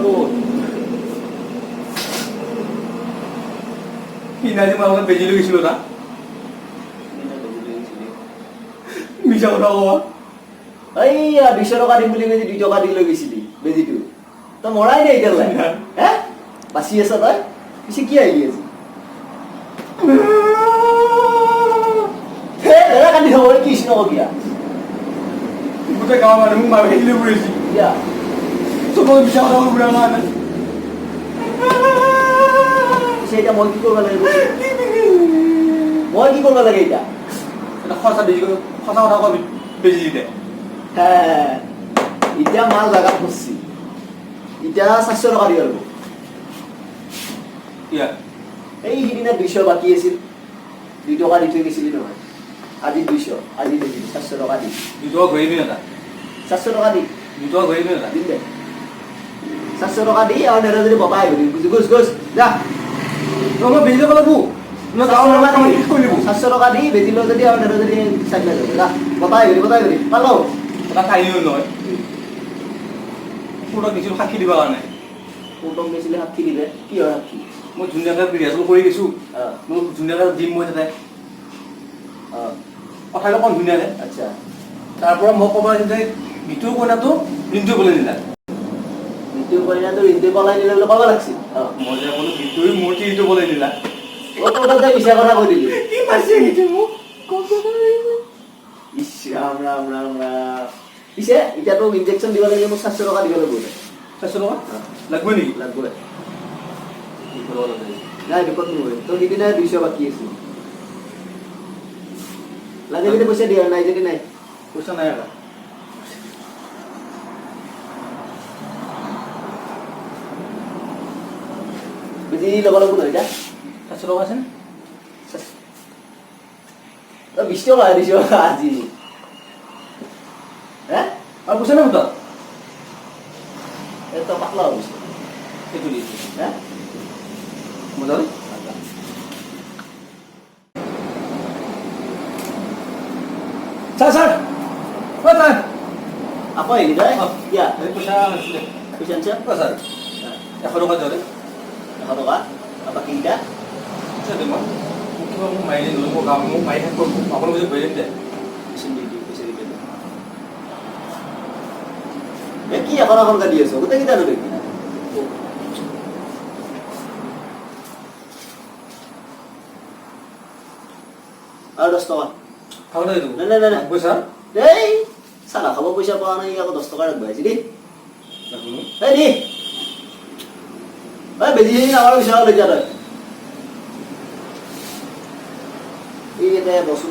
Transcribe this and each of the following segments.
বহুত সিনাজি মই আপোনাক বেজি লৈ গৈছিলোঁ না মিছা কথা কোৱা এইয়া 200 টকা দিম বুলি কৈ 2 টকা দি লৈ গৈছিলি বেজিটো তই মৰাই নাই এতিয়ালৈ হে বাচি আছা তই পিছে কি আহিলি আজি হে এৰা কান্দি হ'ব কৃষ্ণ কিয়া গোটেই গাঁৱৰ মানুহ মোক মাৰি দিলে বুঢ়িছি কিয়া চবকে মিছা কথা কৈ বুঢ়া কাৰণে পিছে এতিয়া মই কি কৰিব লাগে মই কি কৰিব লাগে এতিয়া এটা সঁচা বেজি সঁচা কথা কবি বেজি দিতে এতিয়া মাল জাগাত পড়ছি এতিয়া 400 টকা দিব লাগিব ইয়া এই সিদিনা 200 বাকি আছিল 2 টকা দি থৈ গৈছিলি নহয় আজি 200 আজি বেজি 400 টকা দি দুটো ঘূৰি না 400 টকা দি দুটো ঘূৰি না দিলে 400 টকা দি আৰু নেৰা যদি বপাই গলি গুছ গুছ যা মই বেজি ল'ব লাগিব মই গাঁৱৰ মানুহ কি কৰিব 400 টকা দি বেজি লৈ যদি আৰু নেৰা যদি চাইকেল লৈ যা বপাই গলি পালো এটা কাহিনী নহয় পুৰা কিছু সাক্ষী দিবা কাৰণে ফটো মেছিলে সাক্ষী দিলে কি হয় সাক্ষী মই ধুনীয়াকৈ ৰিহাৰ্চেল কৰি গৈছোঁ মই ধুনীয়াকৈ জিম মই তাতে কথাটো কম ধুনীয়াকৈ আচ্ছা তাৰ পৰা মই ক'ব যে মৃত্যুৰ কইনাটো ৰিণ্টু বলে নিলা মৃত্যুৰ কইনাটো ৰিণ্টু পলাই নিলে বুলি ক'ব লাগিছিল মই যে ক'লো মৃত্যুৰ মূৰ্তি ৰিণ্টু বলে নিলা তই মিছা কথা কৈ দিলি কি পাইছে সেইটো মোক ইছ ৰাম ৰাম ৰাম ৰাম পিছে এতিয়াতো ইনজেকশ্যন দিব লাগিলে মোক 400 টকা দিব লাগিব 400 টকা লাগবই নেকি লাগবই নাই বিপদ নহয় তোৰ সিদিনা 200 বাকী আছিল লাগে যদি পইচা দিয়া নাই যদি নাই পইচা নাই আৰু বেজি ল'ব লাগিব নহয় এতিয়া 400 টকা আছে নে 20 টকা দিছ আজি হে আৰু পইচা নাই মোৰ তাত এত পাতলা হৈছে সেইটো দিছোঁ হে মজা ছাৰ ছাৰ আকৌ আহিলি তই কিয়া এই পইচা আছিলে পইচা আনছা ছাৰ 100 টকা দিয়ক 100 টকা বাকী কেইটা মই কিবা মোক মাৰি দিলোঁ মোক মাৰি থাকোঁ আপোনালোকে যদি ভৰি দিম দে কি এখন দি আছো গোটেইকেইটা দেখি আৰু 10 টকা খাব দে নাই পইচা এই চালা খাব পইচা পোৱা নাই আকৌ 10 টকা ৰাখব আহিছে দেই এই দি এই বেজি আমাৰ পইচা লৈ যা তই এই এটা বস্তু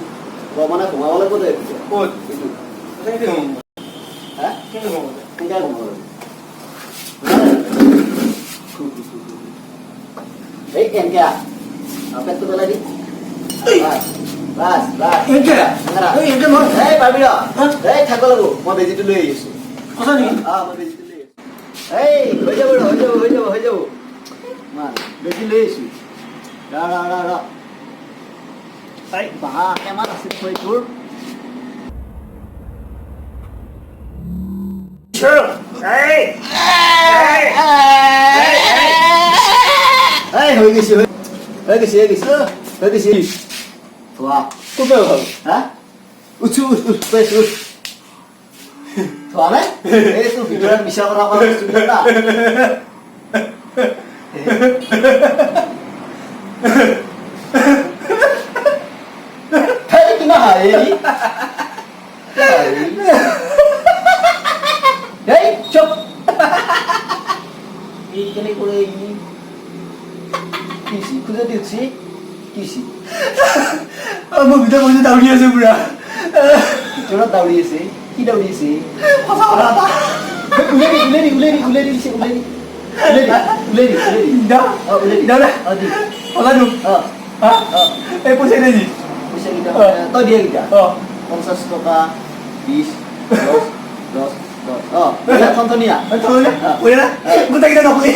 মানে ঘুমাব লাগিব তই ক'ত এইটো কেনেকৈ ঘুমাম হা কেনেকৈ ঘুমাম কেনেকৈ ঘুমাব লাগিব এই কেনেকৈ পেটটো পেলাই দি বাস এনেকৈ এনেকৈ নহয় এই পাবি এই থাকিব লাগিব মই বেজিটো লৈ আহিছোঁ সঁচা নেকি মই বেজিটো লৈ আহিছোঁ এই হৈ যাব মান বেজি লৈ আহিছোঁ ৰ এই বাহা কেমান আছিল থৈ তোৰ হৈ গৈছে থোৱা ক'ত ভাল হা উঠ থোৱা নাই এই তোৰ ভিতৰত মিছা কথা কোৱা বস্তুবিলাক না কিমান হাঁহি এই চুপ এই কেনে কৰে কিছি খুঁজে দিচ্ছি কিছি মোৰ ভিতৰত পইচা দাউৰি আছে পুৰা ভিতৰত দাউৰি আছে কি দাউৰি আছে সঁচা কথা এটা উলেৰি দিছে উলেৰি দা দা সঁচা দিওঁ এই পইচা দে পইচা কেইটা তই দিয়া কেইটা 50 টকা 20 10 10 10 থনথনীয়া গোটেইকেইটা নকলি